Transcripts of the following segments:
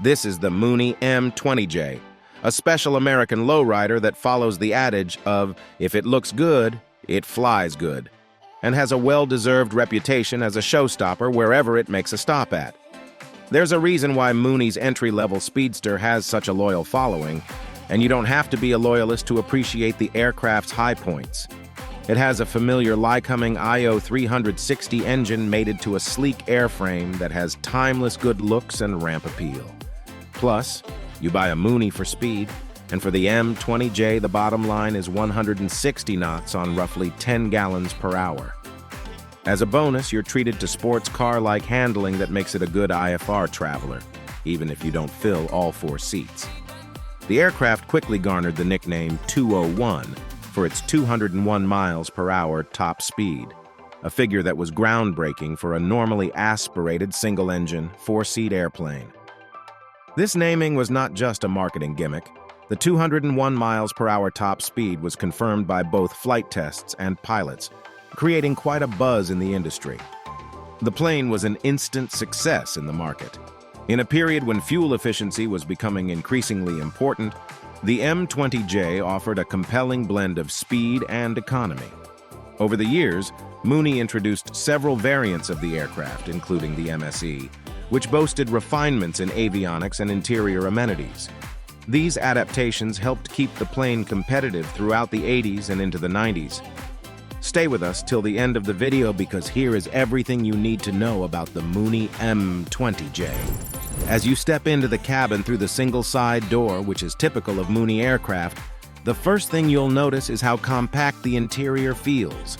This is the Mooney M20J, a special American lowrider that follows the adage of, if it looks good, it flies good, and has a well-deserved reputation as a showstopper wherever it makes a stop at. There's a reason why Mooney's entry-level speedster has such a loyal following, and you don't have to be a loyalist to appreciate the aircraft's high points. It has a familiar Lycoming IO-360 engine mated to a sleek airframe that has timeless good looks and ramp appeal. Plus, you buy a Mooney for speed, and for the M20J, the bottom line is 160 knots on roughly 10 gallons per hour. As a bonus, you're treated to sports car-like handling that makes it a good IFR traveler, even if you don't fill all 4 seats. The aircraft quickly garnered the nickname 201 for its 201 miles per hour top speed, a figure that was groundbreaking for a normally aspirated single-engine, 4-seat airplane. This naming was not just a marketing gimmick. The 201 miles per hour top speed was confirmed by both flight tests and pilots, creating quite a buzz in the industry. The plane was an instant success in the market. In a period when fuel efficiency was becoming increasingly important, the M20J offered a compelling blend of speed and economy. Over the years, Mooney introduced several variants of the aircraft, including the MSE, which boasted refinements in avionics and interior amenities. These adaptations helped keep the plane competitive throughout the 80s and into the 90s. Stay with us till the end of the video because here is everything you need to know about the Mooney M20J. As you step into the cabin through the single side door, which is typical of Mooney aircraft, the first thing you'll notice is how compact the interior feels.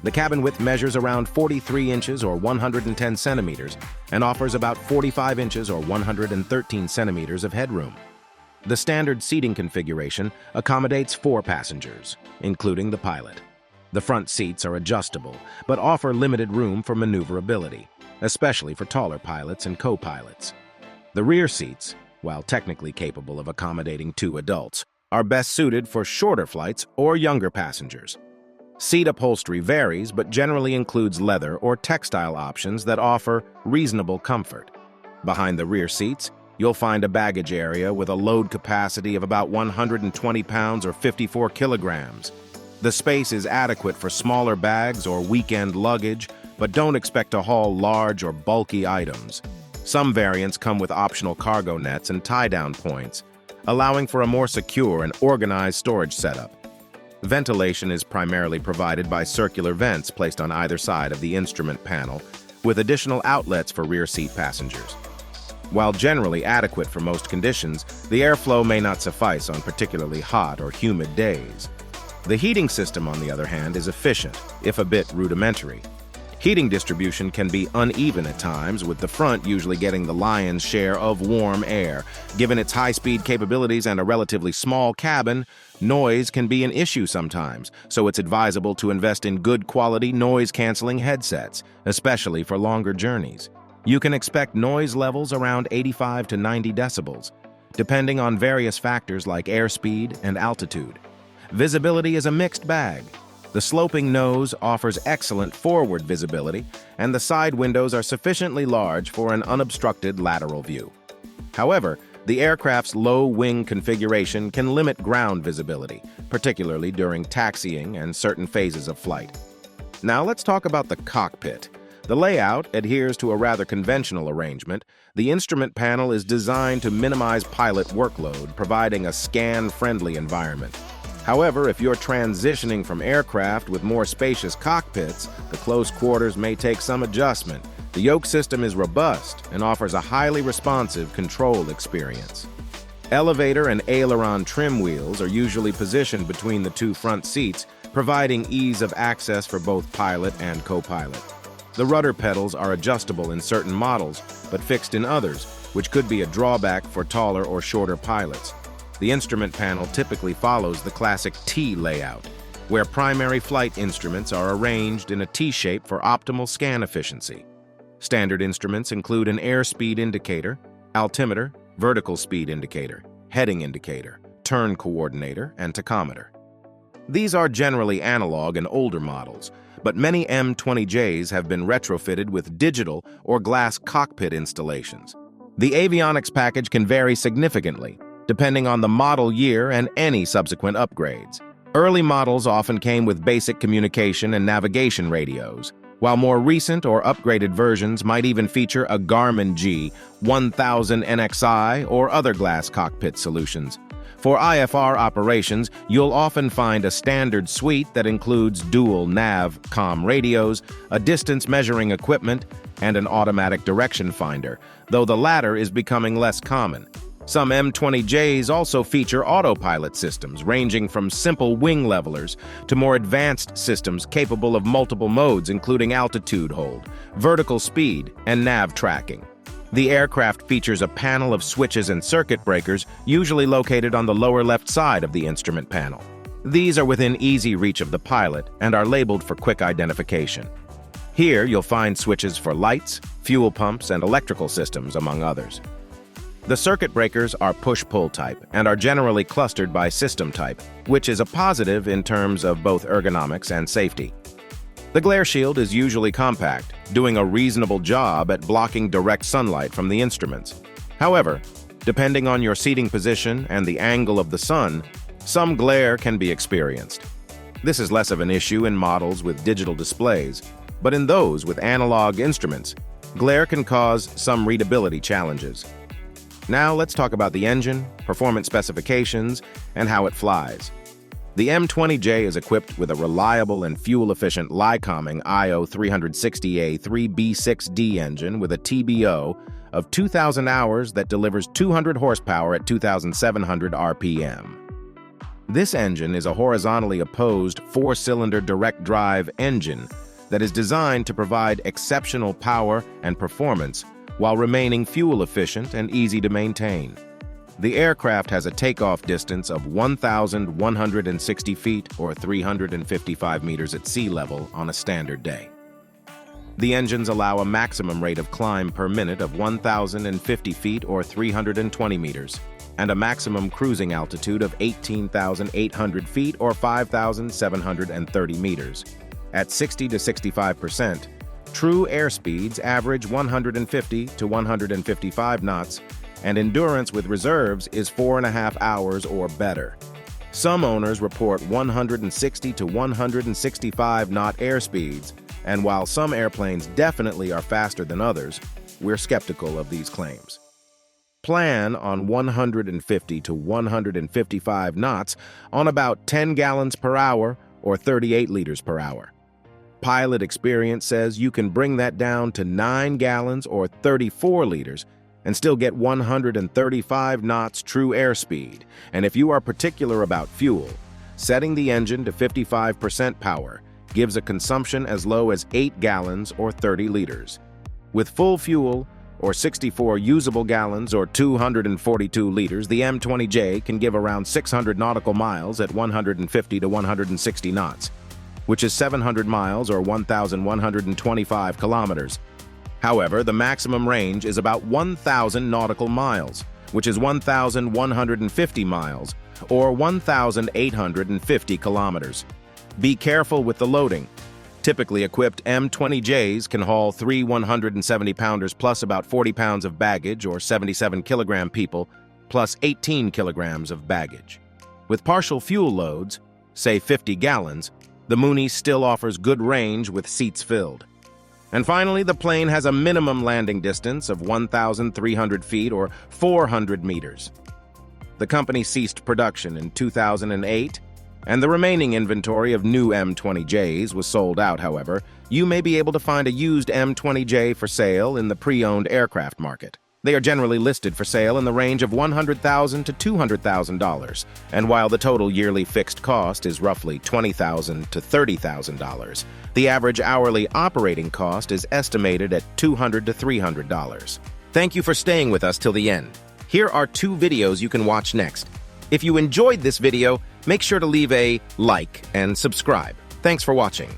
The cabin width measures around 43 inches or 110 centimeters and offers about 45 inches or 113 centimeters of headroom. The standard seating configuration accommodates 4 passengers, including the pilot. The front seats are adjustable, but offer limited room for maneuverability, especially for taller pilots and co-pilots. The rear seats, while technically capable of accommodating 2 adults, are best suited for shorter flights or younger passengers. Seat upholstery varies, but generally includes leather or textile options that offer reasonable comfort. Behind the rear seats, you'll find a baggage area with a load capacity of about 120 pounds or 54 kilograms. The space is adequate for smaller bags or weekend luggage, but don't expect to haul large or bulky items. Some variants come with optional cargo nets and tie-down points, allowing for a more secure and organized storage setup. Ventilation is primarily provided by circular vents placed on either side of the instrument panel, with additional outlets for rear seat passengers. While generally adequate for most conditions, the airflow may not suffice on particularly hot or humid days. The heating system, on the other hand, is efficient, if a bit rudimentary. Heating distribution can be uneven at times, with the front usually getting the lion's share of warm air. Given its high-speed capabilities and a relatively small cabin, noise can be an issue sometimes, so it's advisable to invest in good quality noise-canceling headsets, especially for longer journeys. You can expect noise levels around 85 to 90 decibels, depending on various factors like airspeed and altitude. Visibility is a mixed bag. The sloping nose offers excellent forward visibility, and the side windows are sufficiently large for an unobstructed lateral view. However, the aircraft's low wing configuration can limit ground visibility, particularly during taxiing and certain phases of flight. Now let's talk about the cockpit. The layout adheres to a rather conventional arrangement. The instrument panel is designed to minimize pilot workload, providing a scan-friendly environment. However, if you're transitioning from aircraft with more spacious cockpits, the close quarters may take some adjustment. The yoke system is robust and offers a highly responsive control experience. Elevator and aileron trim wheels are usually positioned between the 2 front seats, providing ease of access for both pilot and co-pilot. The rudder pedals are adjustable in certain models, but fixed in others, which could be a drawback for taller or shorter pilots. The instrument panel typically follows the classic T layout, where primary flight instruments are arranged in a T shape for optimal scan efficiency. Standard instruments include an airspeed indicator, altimeter, vertical speed indicator, heading indicator, turn coordinator, and tachometer. These are generally analog and older models, but many M20Js have been retrofitted with digital or glass cockpit installations. The avionics package can vary significantly, depending on the model year and any subsequent upgrades. Early models often came with basic communication and navigation radios, while more recent or upgraded versions might even feature a Garmin G1000 NXI or other glass cockpit solutions. For IFR operations, you'll often find a standard suite that includes dual nav-com radios, a distance-measuring equipment, and an automatic direction finder, though the latter is becoming less common. Some M20Js also feature autopilot systems, ranging from simple wing levelers to more advanced systems capable of multiple modes, including altitude hold, vertical speed, and nav tracking. The aircraft features a panel of switches and circuit breakers, usually located on the lower left side of the instrument panel. These are within easy reach of the pilot and are labeled for quick identification. Here, you'll find switches for lights, fuel pumps, and electrical systems, among others. The circuit breakers are push-pull type and are generally clustered by system type, which is a positive in terms of both ergonomics and safety. The glare shield is usually compact, doing a reasonable job at blocking direct sunlight from the instruments. However, depending on your seating position and the angle of the sun, some glare can be experienced. This is less of an issue in models with digital displays, but in those with analog instruments, glare can cause some readability challenges. Now let's talk about the engine, performance specifications, and how it flies. The M20J is equipped with a reliable and fuel-efficient Lycoming IO-360 3B6D engine with a TBO of 2,000 hours that delivers 200 horsepower at 2,700 RPM. This engine is a horizontally opposed four-cylinder direct drive engine that is designed to provide exceptional power and performance while remaining fuel-efficient and easy to maintain. The aircraft has a takeoff distance of 1,160 feet or 355 meters at sea level on a standard day. The engines allow a maximum rate of climb per minute of 1,050 feet or 320 meters, and a maximum cruising altitude of 18,800 feet or 5,730 meters. At 60 to 65%, true airspeeds average 150 to 155 knots, and endurance with reserves is 4.5 hours or better. Some owners report 160 to 165 knot airspeeds, and while some airplanes definitely are faster than others, we're skeptical of these claims. Plan on 150 to 155 knots on about 10 gallons per hour or 38 liters per hour. Pilot experience says you can bring that down to 9 gallons or 34 liters and still get 135 knots true airspeed. And if you are particular about fuel, setting the engine to 55% power gives a consumption as low as 8 gallons or 30 liters. With full fuel, or 64 usable gallons or 242 liters, the M20J can give around 600 nautical miles at 150 to 160 knots, which is 700 miles or 1,125 kilometers. However, the maximum range is about 1,000 nautical miles, which is 1,150 miles or 1,850 kilometers. Be careful with the loading. Typically equipped M20Js can haul 3 170-pounders plus about 40 pounds of baggage or 77-kilogram people plus 18 kilograms of baggage. With partial fuel loads, say 50 gallons, the Mooney still offers good range with seats filled. And finally, the plane has a minimum landing distance of 1,300 feet or 400 meters. The company ceased production in 2008, and the remaining inventory of new M20Js was sold out. However, you may be able to find a used M20J for sale in the pre-owned aircraft market. They are generally listed for sale in the range of $100,000 to $200,000, and while the total yearly fixed cost is roughly $20,000 to $30,000, the average hourly operating cost is estimated at $200 to $300. Thank you for staying with us till the end. Here are 2 videos you can watch next. If you enjoyed this video, make sure to leave a like and subscribe. Thanks for watching.